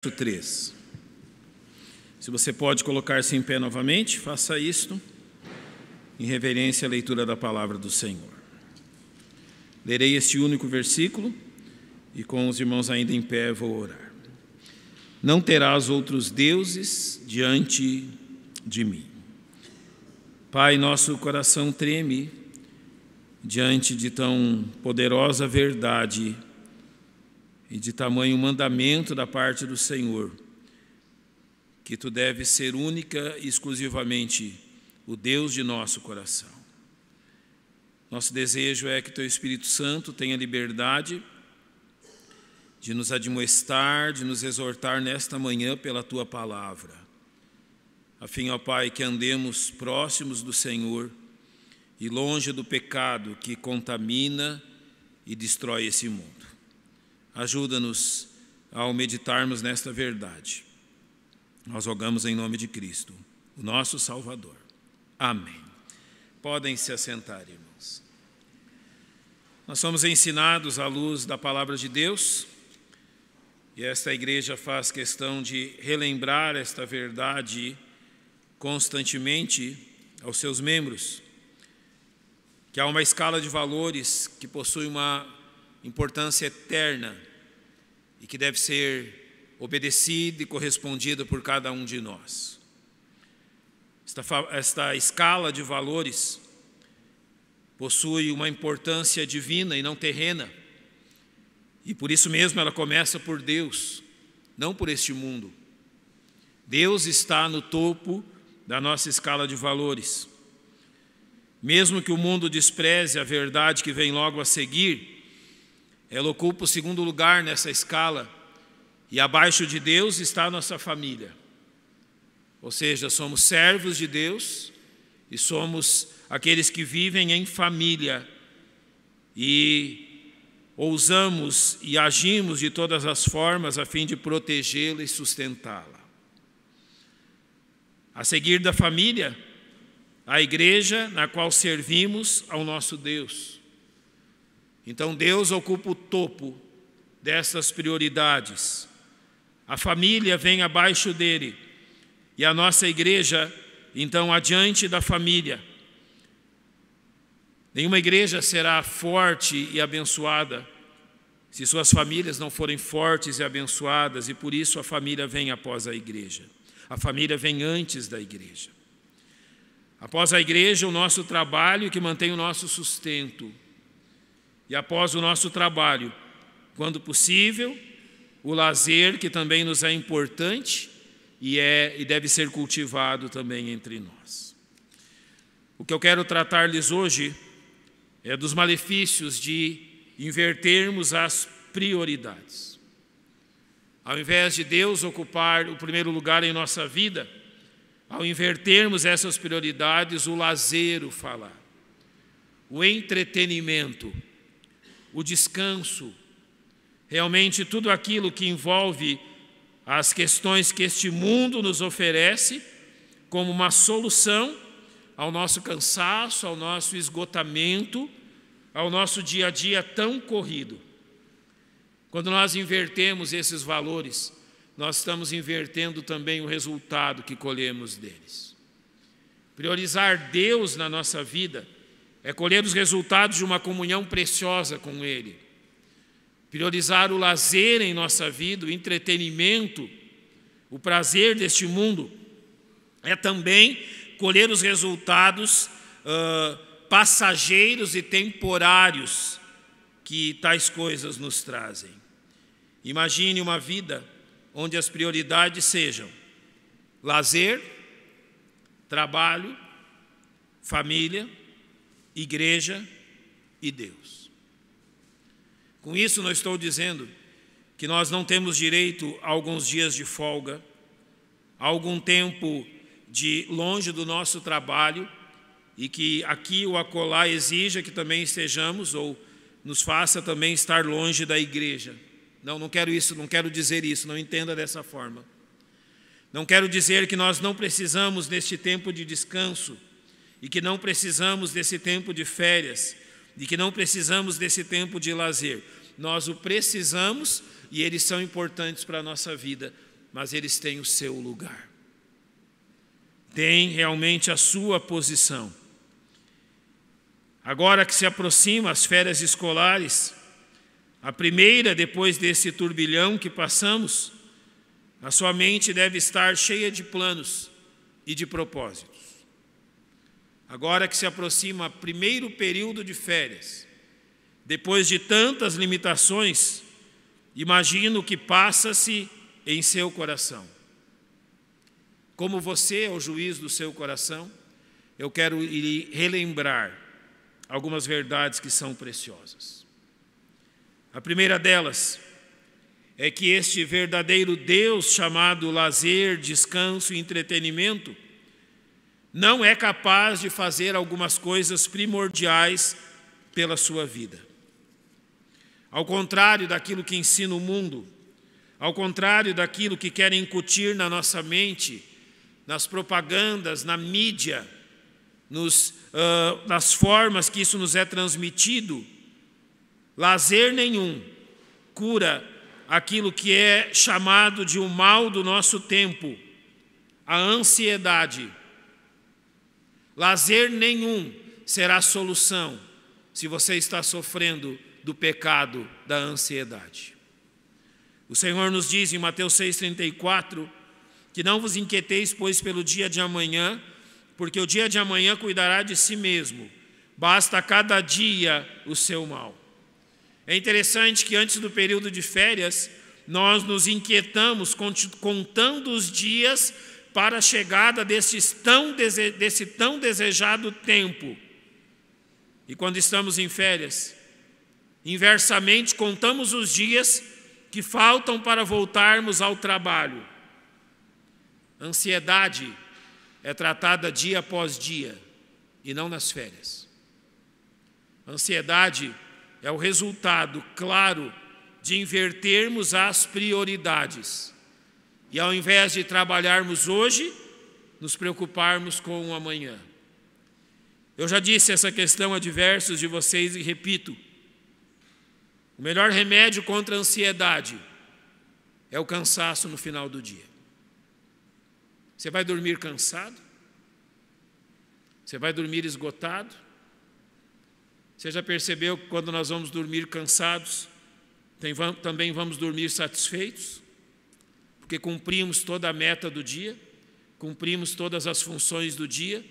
3. Se você pode colocar-se em pé novamente, faça isto em reverência à leitura da palavra do Senhor. Lerei este único versículo e com os irmãos ainda em pé vou orar. Não terás outros deuses diante de mim. Pai, nosso coração treme diante de tão poderosa verdade e de tamanho mandamento da parte do Senhor, que Tu deves ser única e exclusivamente o Deus de nosso coração. Nosso desejo é que Teu Espírito Santo tenha liberdade de nos admoestar, de nos exortar nesta manhã pela Tua palavra, a fim, ó Pai, que andemos próximos do Senhor e longe do pecado que contamina e destrói esse mundo. Ajuda-nos ao meditarmos nesta verdade. Nós rogamos em nome de Cristo, o nosso Salvador. Amém. Podem se assentar, irmãos. Nós somos ensinados à luz da palavra de Deus, e esta igreja faz questão de relembrar esta verdade constantemente aos seus membros, que há uma escala de valores que possui uma importância eterna e que deve ser obedecida e correspondida por cada um de nós. Esta escala de valores possui uma importância divina e não terrena, e por isso mesmo ela começa por Deus, não por este mundo. Deus está no topo da nossa escala de valores. Mesmo que o mundo despreze a verdade que vem logo a seguir, ela ocupa o segundo lugar nessa escala, e abaixo de Deus está a nossa família. Ou seja, somos servos de Deus e somos aqueles que vivem em família e ousamos e agimos de todas as formas a fim de protegê-la e sustentá-la. A seguir da família, a igreja na qual servimos ao nosso Deus. Então Deus ocupa o topo dessas prioridades. A família vem abaixo dele e a nossa igreja, então, adiante da família. Nenhuma igreja será forte e abençoada se suas famílias não forem fortes e abençoadas, e por isso a família vem após a igreja. A família vem antes da igreja. Após a igreja, o nosso trabalho que mantém o nosso sustento. E após o nosso trabalho, quando possível, o lazer, que também nos é importante e deve ser cultivado também entre nós. O que eu quero tratar-lhes hoje é dos malefícios de invertermos as prioridades. Ao invés de Deus ocupar o primeiro lugar em nossa vida, ao invertermos essas prioridades, o lazer, o falar, o entretenimento, o descanso, realmente tudo aquilo que envolve as questões que este mundo nos oferece como uma solução ao nosso cansaço, ao nosso esgotamento, ao nosso dia a dia tão corrido. Quando nós invertemos esses valores, nós estamos invertendo também o resultado que colhemos deles. Priorizar Deus na nossa vida é colher os resultados de uma comunhão preciosa com Ele. Priorizar o lazer em nossa vida, o entretenimento, o prazer deste mundo, é também colher os resultados passageiros e temporários que tais coisas nos trazem. Imagine uma vida onde as prioridades sejam lazer, trabalho, família, igreja e Deus. Com isso não estou dizendo que nós não temos direito a alguns dias de folga, a algum tempo de longe do nosso trabalho, e que aqui ou acolá exija que também estejamos ou nos faça também estar longe da igreja. Não quero isso, não quero dizer isso, não entenda dessa forma. Não quero dizer que nós não precisamos deste tempo de descanso e que não precisamos desse tempo de férias e que não precisamos desse tempo de lazer. Nós o precisamos e eles são importantes para a nossa vida, mas eles têm o seu lugar. Têm realmente a sua posição. Agora que se aproximam as férias escolares, a primeira depois desse turbilhão que passamos, a sua mente deve estar cheia de planos e de propósitos. Agora que se aproxima o primeiro período de férias, depois de tantas limitações, imagino que passa-se em seu coração. Como você é o juiz do seu coração, eu quero lhe relembrar algumas verdades que são preciosas. A primeira delas é que este verdadeiro Deus chamado lazer, descanso e entretenimento não é capaz de fazer algumas coisas primordiais pela sua vida. Ao contrário daquilo que ensina o mundo, ao contrário daquilo que querem incutir na nossa mente, nas propagandas, na mídia, nas formas que isso nos é transmitido, lazer nenhum cura aquilo que é chamado de o mal do nosso tempo, a ansiedade. Lazer nenhum será solução se você está sofrendo do pecado da ansiedade. O Senhor nos diz em Mateus 6,34 que não vos inquieteis, pois, pelo dia de amanhã, porque o dia de amanhã cuidará de si mesmo. Basta a cada dia o seu mal. É interessante que antes do período de férias, nós nos inquietamos contando os dias para a chegada desse tão desejado tempo. E quando estamos em férias, inversamente contamos os dias que faltam para voltarmos ao trabalho. Ansiedade é tratada dia após dia e não nas férias. Ansiedade é o resultado claro de invertermos as prioridades e, ao invés de trabalharmos hoje, nos preocuparmos com o amanhã. Eu já disse essa questão a diversos de vocês e repito: o melhor remédio contra a ansiedade é o cansaço no final do dia. Você vai dormir cansado? Você vai dormir esgotado? Você já percebeu que quando nós vamos dormir cansados, também vamos dormir satisfeitos? Porque cumprimos toda a meta do dia, cumprimos todas as funções do dia,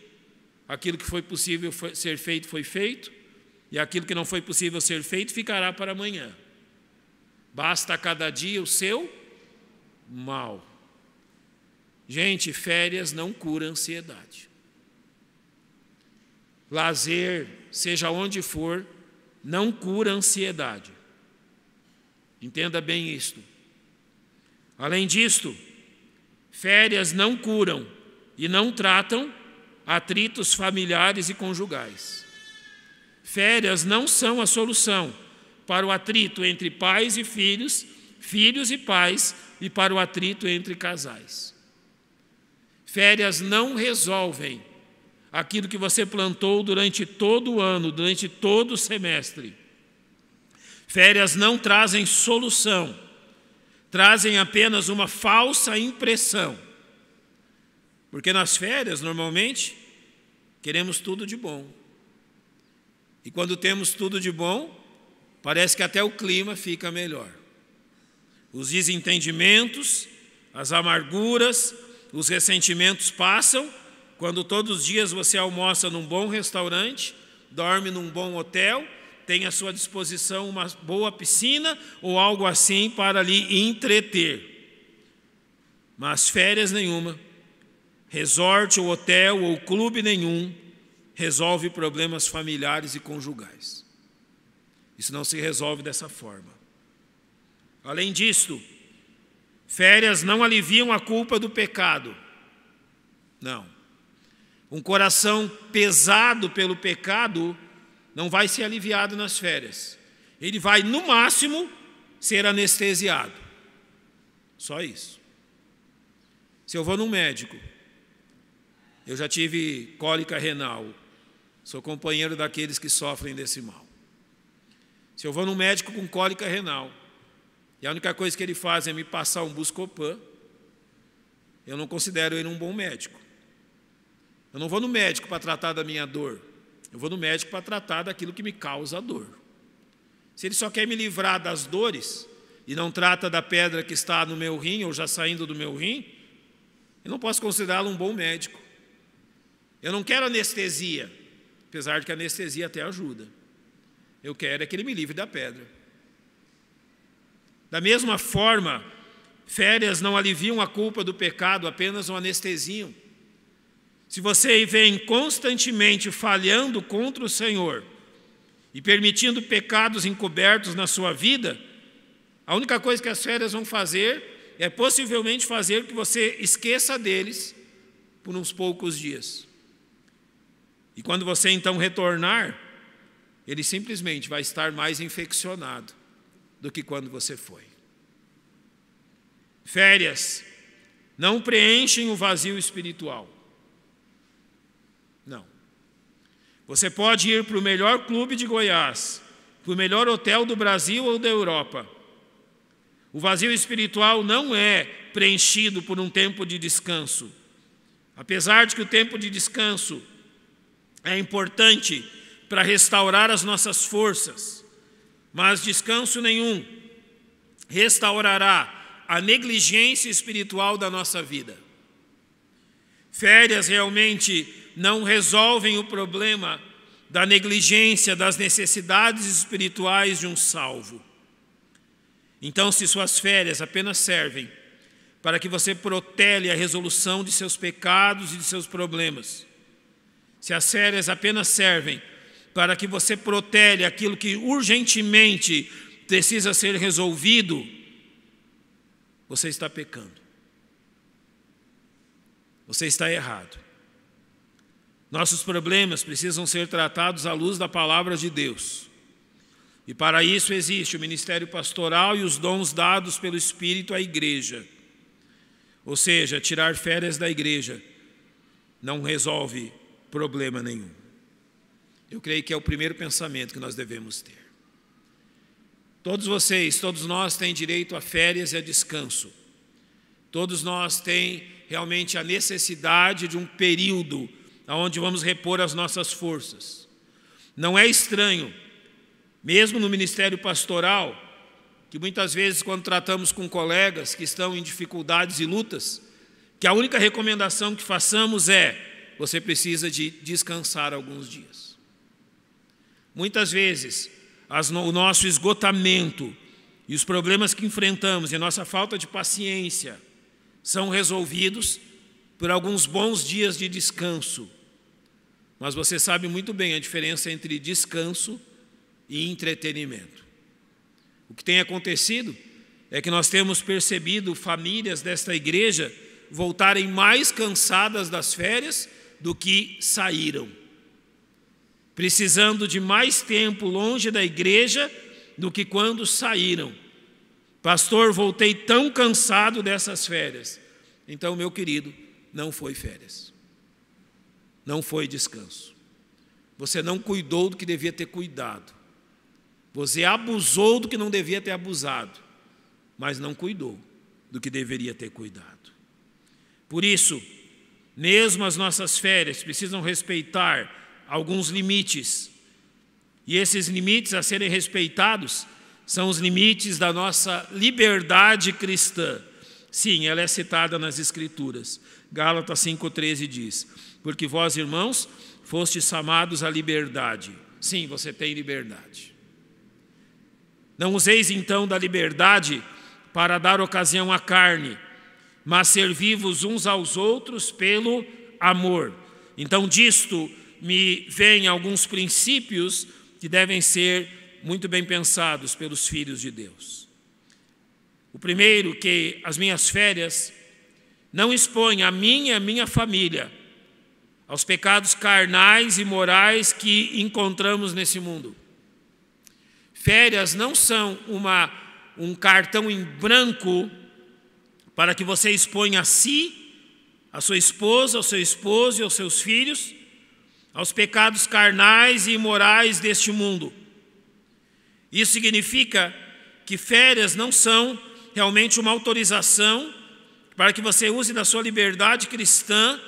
aquilo que foi possível ser feito foi feito, e aquilo que não foi possível ser feito ficará para amanhã. Basta a cada dia o seu mal. Gente, férias não cura ansiedade. Lazer, seja onde for, não cura ansiedade. Entenda bem isto. Além disto, férias não curam e não tratam atritos familiares e conjugais. Férias não são a solução para o atrito entre pais e filhos, filhos e pais, e para o atrito entre casais. Férias não resolvem aquilo que você plantou durante todo o ano, durante todo o semestre. Férias não trazem solução, trazem apenas uma falsa impressão. Porque nas férias, normalmente, queremos tudo de bom. E quando temos tudo de bom, parece que até o clima fica melhor. Os desentendimentos, as amarguras, os ressentimentos passam quando todos os dias você almoça num bom restaurante, dorme num bom hotel, tem à sua disposição uma boa piscina ou algo assim para lhe entreter. Mas férias nenhuma, resort ou hotel ou clube nenhum resolve problemas familiares e conjugais. Isso não se resolve dessa forma. Além disto, férias não aliviam a culpa do pecado. Não. Um coração pesado pelo pecado não vai ser aliviado nas férias. Ele vai, no máximo, ser anestesiado. Só isso. Se eu vou num médico, eu já tive cólica renal, sou companheiro daqueles que sofrem desse mal. Se eu vou num médico com cólica renal, e a única coisa que ele faz é me passar um Buscopan, eu não considero ele um bom médico. Eu não vou no médico para tratar da minha dor. Eu vou no médico para tratar daquilo que me causa dor. Se ele só quer me livrar das dores e não trata da pedra que está no meu rim ou já saindo do meu rim, eu não posso considerá-lo um bom médico. Eu não quero anestesia, apesar de que a anestesia até ajuda. Eu quero é que ele me livre da pedra. Da mesma forma, férias não aliviam a culpa do pecado, apenas o anestesiam. Se você vem constantemente falhando contra o Senhor e permitindo pecados encobertos na sua vida, a única coisa que as férias vão fazer é possivelmente fazer que você esqueça deles por uns poucos dias. E quando você então retornar, ele simplesmente vai estar mais infeccionado do que quando você foi. Férias não preenchem o vazio espiritual. Não. Você pode ir para o melhor clube de Goiás, para o melhor hotel do Brasil ou da Europa. O vazio espiritual não é preenchido por um tempo de descanso. Apesar de que o tempo de descanso é importante para restaurar as nossas forças, mas descanso nenhum restaurará a negligência espiritual da nossa vida. Férias realmente não resolvem o problema da negligência das necessidades espirituais de um salvo. Então, se suas férias apenas servem para que você protele a resolução de seus pecados e de seus problemas, se as férias apenas servem para que você protele aquilo que urgentemente precisa ser resolvido, você está pecando. Você está errado. Nossos problemas precisam ser tratados à luz da palavra de Deus. E para isso existe o ministério pastoral e os dons dados pelo Espírito à igreja. Ou seja, tirar férias da igreja não resolve problema nenhum. Eu creio que é o primeiro pensamento que nós devemos ter. Todos vocês, todos nós têm direito a férias e a descanso. Todos nós têm realmente a necessidade de um período onde vamos repor as nossas forças. Não é estranho, mesmo no ministério pastoral, que muitas vezes quando tratamos com colegas que estão em dificuldades e lutas, que a única recomendação que façamos é: você precisa de descansar alguns dias. Muitas vezes, o nosso esgotamento e os problemas que enfrentamos e a nossa falta de paciência são resolvidos por alguns bons dias de descanso. Mas você sabe muito bem a diferença entre descanso e entretenimento. O que tem acontecido é que nós temos percebido famílias desta igreja voltarem mais cansadas das férias do que saíram, precisando de mais tempo longe da igreja do que quando saíram. Pastor, voltei tão cansado dessas férias. Então, meu querido, não foi férias. Não foi descanso. Você não cuidou do que devia ter cuidado. Você abusou do que não devia ter abusado, mas não cuidou do que deveria ter cuidado. Por isso, mesmo as nossas férias precisam respeitar alguns limites. E esses limites a serem respeitados são os limites da nossa liberdade cristã. Sim, ela é citada nas Escrituras. Gálatas 5,13 diz: porque vós, irmãos, fostes chamados à liberdade. Sim, você tem liberdade. Não useis então da liberdade para dar ocasião à carne, mas servi-vos uns aos outros pelo amor. Então disto me vêm alguns princípios que devem ser muito bem pensados pelos filhos de Deus. O primeiro, que as minhas férias não expõem a mim e a minha família aos pecados carnais e morais que encontramos nesse mundo. Férias não são um cartão em branco para que você exponha a si, a sua esposa, ao seu esposo e aos seus filhos aos pecados carnais e imorais deste mundo. Isso significa que férias não são realmente uma autorização para que você use da sua liberdade cristã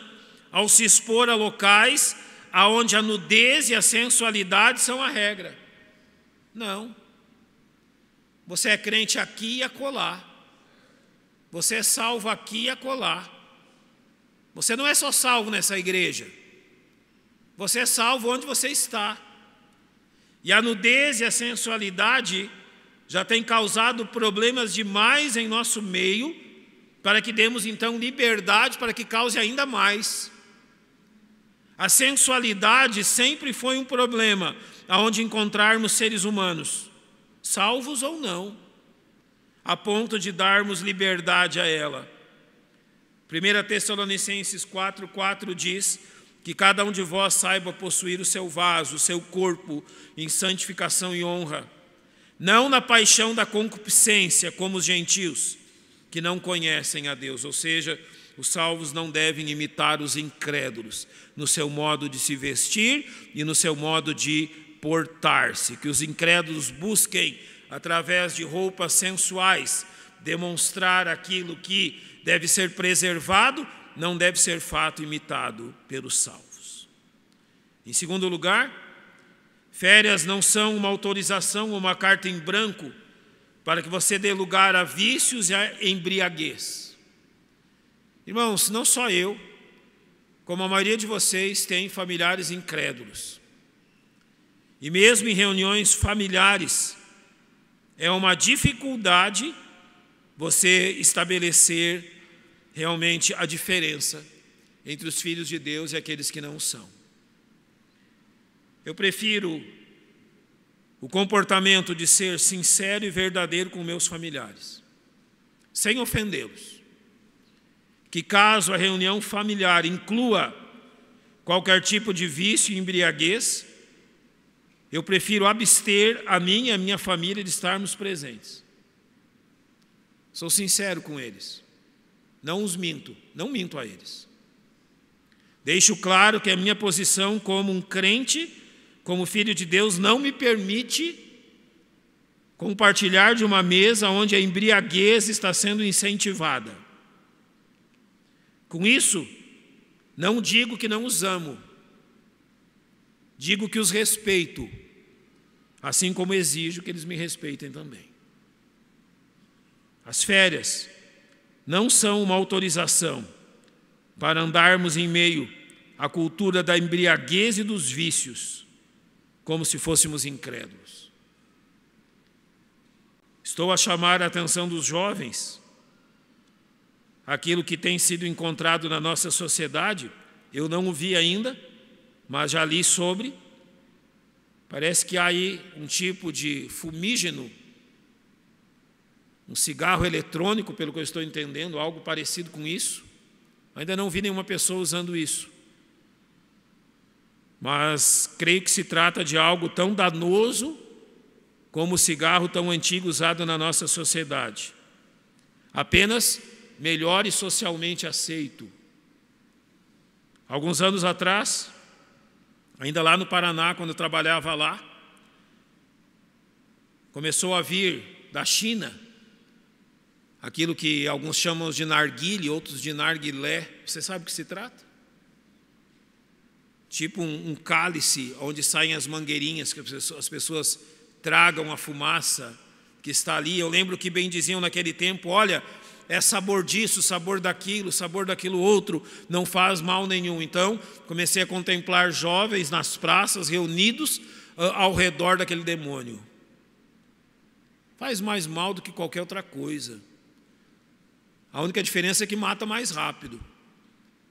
ao se expor a locais onde a nudez e a sensualidade são a regra. Não. Você é crente aqui e acolá. Você é salvo aqui e acolá. Você não é só salvo nessa igreja. Você é salvo onde você está. E a nudez e a sensualidade já têm causado problemas demais em nosso meio, para que demos então liberdade para que cause ainda mais. A sensualidade sempre foi um problema aonde encontrarmos seres humanos, salvos ou não, a ponto de darmos liberdade a ela. 1 Tessalonicenses 4:4 diz que cada um de vós saiba possuir o seu vaso, o seu corpo, em santificação e honra, não na paixão da concupiscência, como os gentios, que não conhecem a Deus. Ou seja, os salvos não devem imitar os incrédulos no seu modo de se vestir e no seu modo de portar-se. Que os incrédulos busquem, através de roupas sensuais, demonstrar aquilo que deve ser preservado, não deve ser fato imitado pelos salvos. Em segundo lugar, férias não são uma autorização ou uma carta em branco para que você dê lugar a vícios e a embriaguez. Irmãos, não só eu, como a maioria de vocês tem familiares incrédulos. E mesmo em reuniões familiares, é uma dificuldade você estabelecer realmente a diferença entre os filhos de Deus e aqueles que não são. Eu prefiro o comportamento de ser sincero e verdadeiro com meus familiares, sem ofendê-los. Que caso a reunião familiar inclua qualquer tipo de vício e embriaguez, eu prefiro abster a mim e a minha família de estarmos presentes. Sou sincero com eles. Não os minto, não minto a eles. Deixo claro que a minha posição como um crente, como filho de Deus, não me permite compartilhar de uma mesa onde a embriaguez está sendo incentivada. Com isso, não digo que não os amo, digo que os respeito, assim como exijo que eles me respeitem também. As férias não são uma autorização para andarmos em meio à cultura da embriaguez e dos vícios, como se fôssemos incrédulos. Estou a chamar a atenção dos jovens. Aquilo que tem sido encontrado na nossa sociedade, eu não o vi ainda, mas já li sobre. Parece que há aí um tipo de fumígeno, um cigarro eletrônico, pelo que eu estou entendendo, algo parecido com isso. Ainda não vi nenhuma pessoa usando isso. Mas creio que se trata de algo tão danoso como o cigarro tão antigo usado na nossa sociedade. Apenas melhor e socialmente aceito. Alguns anos atrás, ainda lá no Paraná, quando eu trabalhava lá, começou a vir da China aquilo que alguns chamam de narguile, outros de narguilé. Você sabe o que se trata? Tipo um cálice onde saem as mangueirinhas, que as pessoas tragam a fumaça que está ali. Eu lembro que bem diziam naquele tempo, olha, é sabor disso, sabor daquilo outro, não faz mal nenhum. Então, comecei a contemplar jovens nas praças, reunidos ao redor daquele demônio. Faz mais mal do que qualquer outra coisa. A única diferença é que mata mais rápido.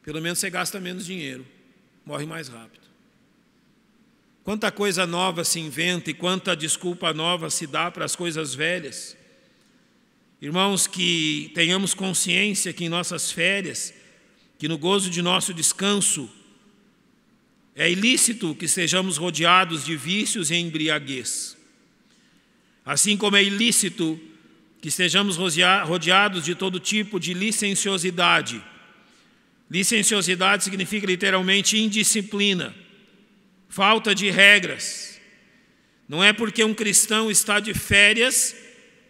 Pelo menos você gasta menos dinheiro, morre mais rápido. Quanta coisa nova se inventa e quanta desculpa nova se dá para as coisas velhas. Irmãos, que tenhamos consciência que em nossas férias, que no gozo de nosso descanso, é ilícito que sejamos rodeados de vícios e embriaguez. Assim como é ilícito que estejamos rodeados de todo tipo de licenciosidade. Licenciosidade significa literalmente indisciplina, falta de regras. Não é porque um cristão está de férias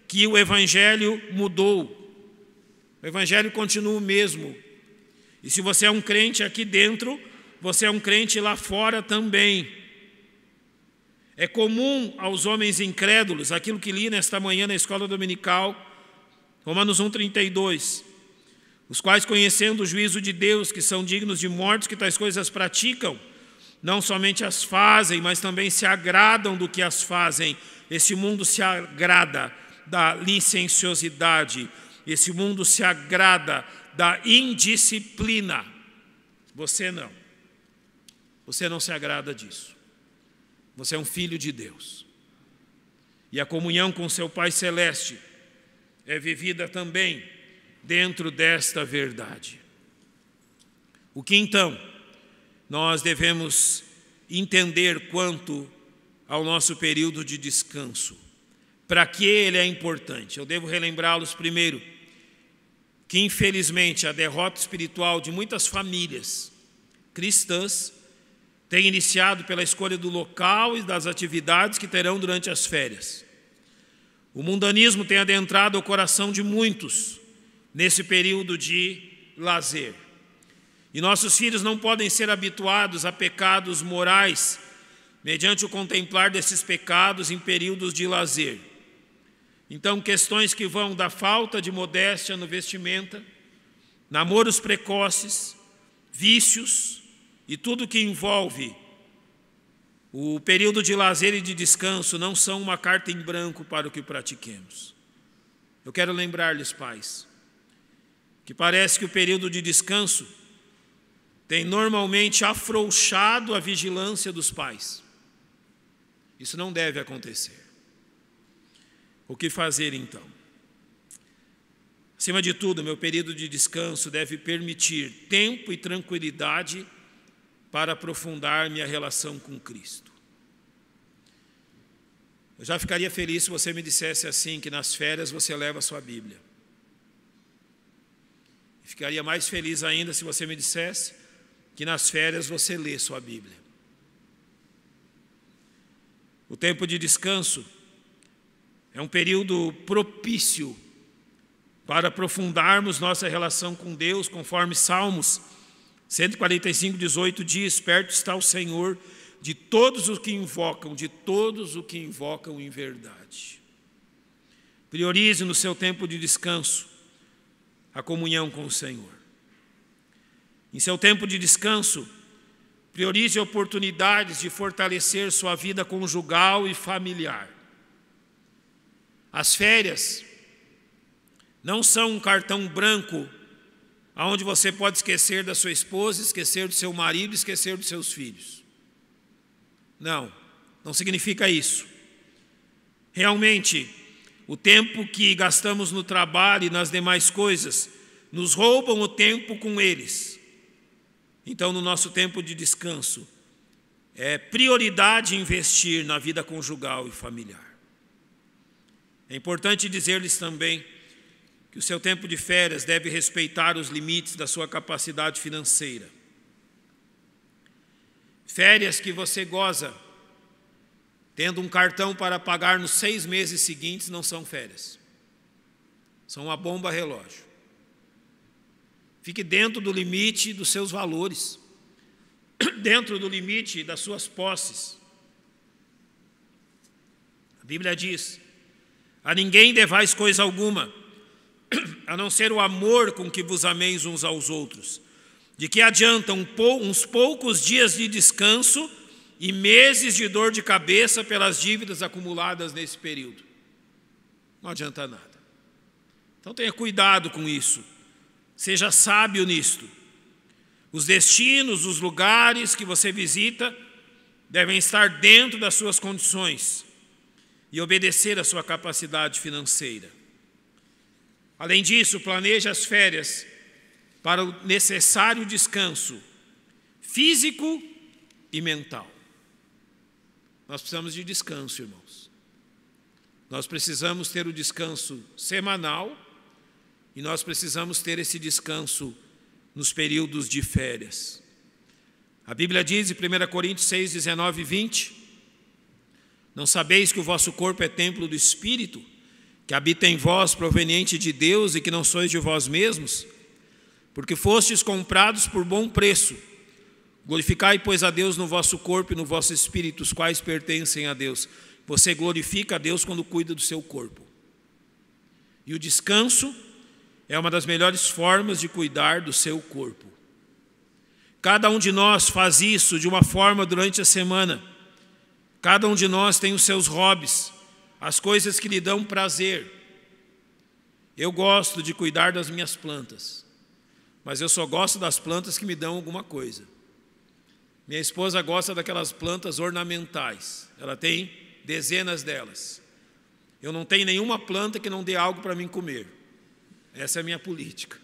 que o evangelho mudou. O Evangelho continua o mesmo. E se você é um crente aqui dentro, você é um crente lá fora também. É comum aos homens incrédulos, aquilo que li nesta manhã na escola dominical, Romanos 1,32, os quais, conhecendo o juízo de Deus, que são dignos de morte, que tais coisas praticam, não somente as fazem, mas também se agradam do que as fazem. Esse mundo se agrada da licenciosidade, esse mundo se agrada da indisciplina. Você não. Você não se agrada disso. Você é um filho de Deus. E a comunhão com seu Pai Celeste é vivida também dentro desta verdade. O que então nós devemos entender quanto ao nosso período de descanso? Para que ele é importante? Eu devo relembrá-los primeiro que, infelizmente, a derrota espiritual de muitas famílias cristãs tem iniciado pela escolha do local e das atividades que terão durante as férias. O mundanismo tem adentrado o coração de muitos nesse período de lazer. E nossos filhos não podem ser habituados a pecados morais mediante o contemplar desses pecados em períodos de lazer. Então, questões que vão da falta de modéstia no vestimenta, namoros precoces, vícios e tudo que envolve o período de lazer e de descanso não são uma carta em branco para o que pratiquemos. Eu quero lembrar-lhes, pais, que parece que o período de descanso tem normalmente afrouxado a vigilância dos pais. Isso não deve acontecer. O que fazer então? Acima de tudo, meu período de descanso deve permitir tempo e tranquilidade para aprofundar minha relação com Cristo. Eu já ficaria feliz se você me dissesse assim, que nas férias você leva a sua Bíblia. Ficaria mais feliz ainda se você me dissesse que nas férias você lê sua Bíblia. O tempo de descanso é um período propício para aprofundarmos nossa relação com Deus, conforme Salmos 145:18 diz: perto está o Senhor de todos os que invocam, em verdade. Priorize no seu tempo de descanso a comunhão com o Senhor. Em seu tempo de descanso, priorize oportunidades de fortalecer sua vida conjugal e familiar. As férias não são um cartão branco onde você pode esquecer da sua esposa, esquecer do seu marido, esquecer dos seus filhos. Não significa isso. Realmente, o tempo que gastamos no trabalho e nas demais coisas nos roubam o tempo com eles. Então, no nosso tempo de descanso, é prioridade investir na vida conjugal e familiar. É importante dizer-lhes também que o seu tempo de férias deve respeitar os limites da sua capacidade financeira. Férias que você goza tendo um cartão para pagar nos 6 meses seguintes não são férias. São uma bomba relógio. Fique dentro do limite dos seus valores, dentro do limite das suas posses. A Bíblia diz: a ninguém devais coisa alguma, a não ser o amor com que vos ameis uns aos outros. De que adiantam uns poucos dias de descanso e meses de dor de cabeça pelas dívidas acumuladas nesse período? Não adianta nada. Então tenha cuidado com isso. Seja sábio nisto. Os destinos, os lugares que você visita devem estar dentro das suas condições e obedecer à sua capacidade financeira. Além disso, planeje as férias para o necessário descanso físico e mental. Nós precisamos de descanso, irmãos. Nós precisamos ter o descanso semanal e nós precisamos ter esse descanso nos períodos de férias. A Bíblia diz em 1 Coríntios 6, 19 e 20: não sabeis que o vosso corpo é templo do Espírito, que habita em vós, proveniente de Deus e que não sois de vós mesmos, porque fostes comprados por bom preço. Glorificai, pois, a Deus no vosso corpo e no vosso espírito, os quais pertencem a Deus. Você glorifica a Deus quando cuida do seu corpo. E o descanso é uma das melhores formas de cuidar do seu corpo. Cada um de nós faz isso de uma forma durante a semana. Cada um de nós tem os seus hobbies, as coisas que lhe dão prazer. Eu gosto de cuidar das minhas plantas, mas eu só gosto das plantas que me dão alguma coisa. Minha esposa gosta daquelas plantas ornamentais. Ela tem dezenas delas. Eu não tenho nenhuma planta que não dê algo para mim comer. Essa é a minha política.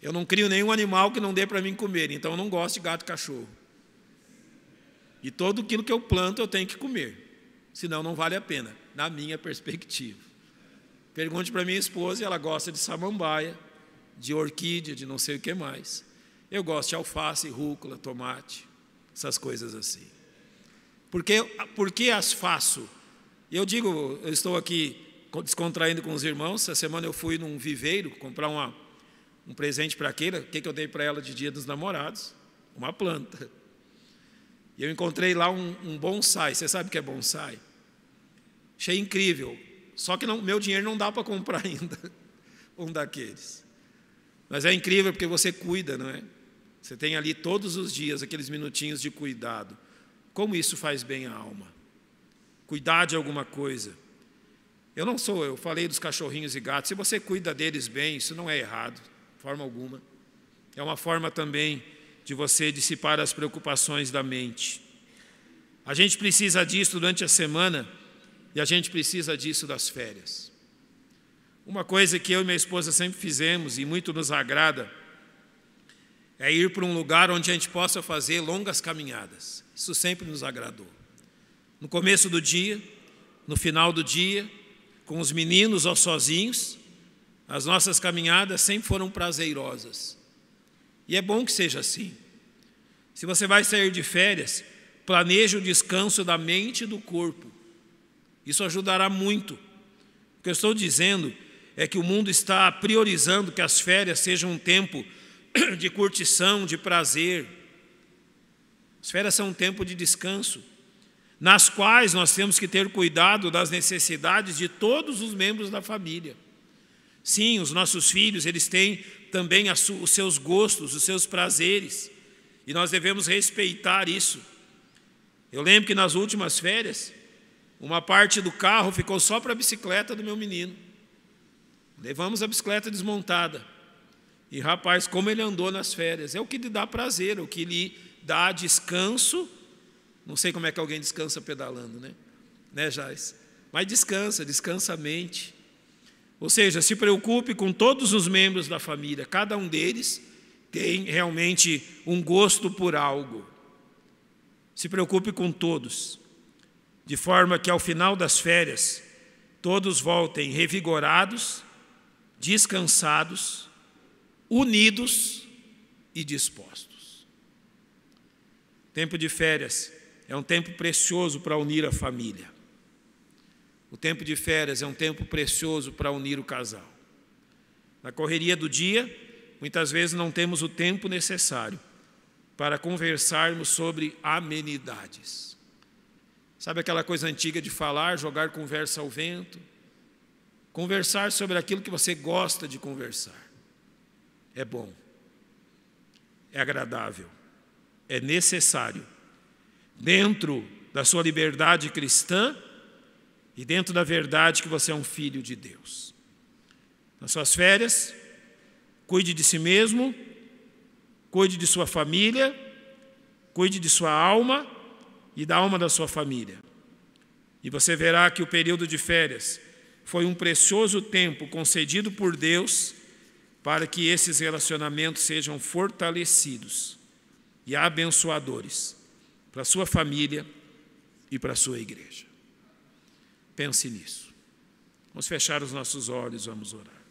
Eu não crio nenhum animal que não dê para mim comer, então eu não gosto de gato e cachorro. E tudo aquilo que eu planto eu tenho que comer, senão não vale a pena, na minha perspectiva. Pergunte para minha esposa e ela gosta de samambaia, de orquídea, de não sei o que mais. Eu gosto de alface, rúcula, tomate, essas coisas assim. Por que as faço? Eu digo, eu estou aqui descontraindo com os irmãos. Essa semana eu fui num viveiro comprar um presente para a Keila. O que eu dei para ela de Dia dos Namorados? Uma planta. E eu encontrei lá um bonsai. Você sabe o que é bonsai? Achei incrível. Só que meu dinheiro não dá para comprar ainda um daqueles. Mas é incrível porque você cuida, não é? Você tem ali todos os dias aqueles minutinhos de cuidado. Como isso faz bem à alma? Cuidar de alguma coisa. Eu falei dos cachorrinhos e gatos. Se você cuida deles bem, isso não é errado, de forma alguma. É uma forma também de você dissipar as preocupações da mente. A gente precisa disso durante a semana e a gente precisa disso das férias. Uma coisa que eu e minha esposa sempre fizemos e muito nos agrada é ir para um lugar onde a gente possa fazer longas caminhadas. Isso sempre nos agradou. No começo do dia, no final do dia, com os meninos ou sozinhos, as nossas caminhadas sempre foram prazerosas. E é bom que seja assim. Se você vai sair de férias, planeje o descanso da mente e do corpo. Isso ajudará muito. O que eu estou dizendo é que o mundo está priorizando que as férias sejam um tempo de curtição, de prazer. As férias são um tempo de descanso, nas quais nós temos que ter cuidado das necessidades de todos os membros da família. Sim, os nossos filhos, eles têm também os seus gostos, os seus prazeres, e nós devemos respeitar isso. Eu lembro que nas últimas férias, uma parte do carro ficou só para a bicicleta do meu menino. Levamos a bicicleta desmontada. E rapaz, como ele andou nas férias, é o que lhe dá prazer, o que lhe dá descanso. Não sei como é que alguém descansa pedalando, né, Jais? Mas descansa a mente. Ou seja, se preocupe com todos os membros da família, cada um deles tem realmente um gosto por algo. Se preocupe com todos, de forma que ao final das férias, todos voltem revigorados, descansados, unidos e dispostos. Tempo de férias é um tempo precioso para unir a família. O tempo de férias é um tempo precioso para unir o casal. Na correria do dia, muitas vezes não temos o tempo necessário para conversarmos sobre amenidades. Sabe aquela coisa antiga de falar, jogar conversa ao vento? Conversar sobre aquilo que você gosta de conversar. É bom, é agradável, é necessário, dentro da sua liberdade cristã e dentro da verdade que você é um filho de Deus. Nas suas férias, cuide de si mesmo, cuide de sua família, cuide de sua alma e da alma da sua família. E você verá que o período de férias foi um precioso tempo concedido por Deus para que esses relacionamentos sejam fortalecidos e abençoadores para a sua família e para a sua igreja. Pense nisso. Vamos fechar os nossos olhos, vamos orar.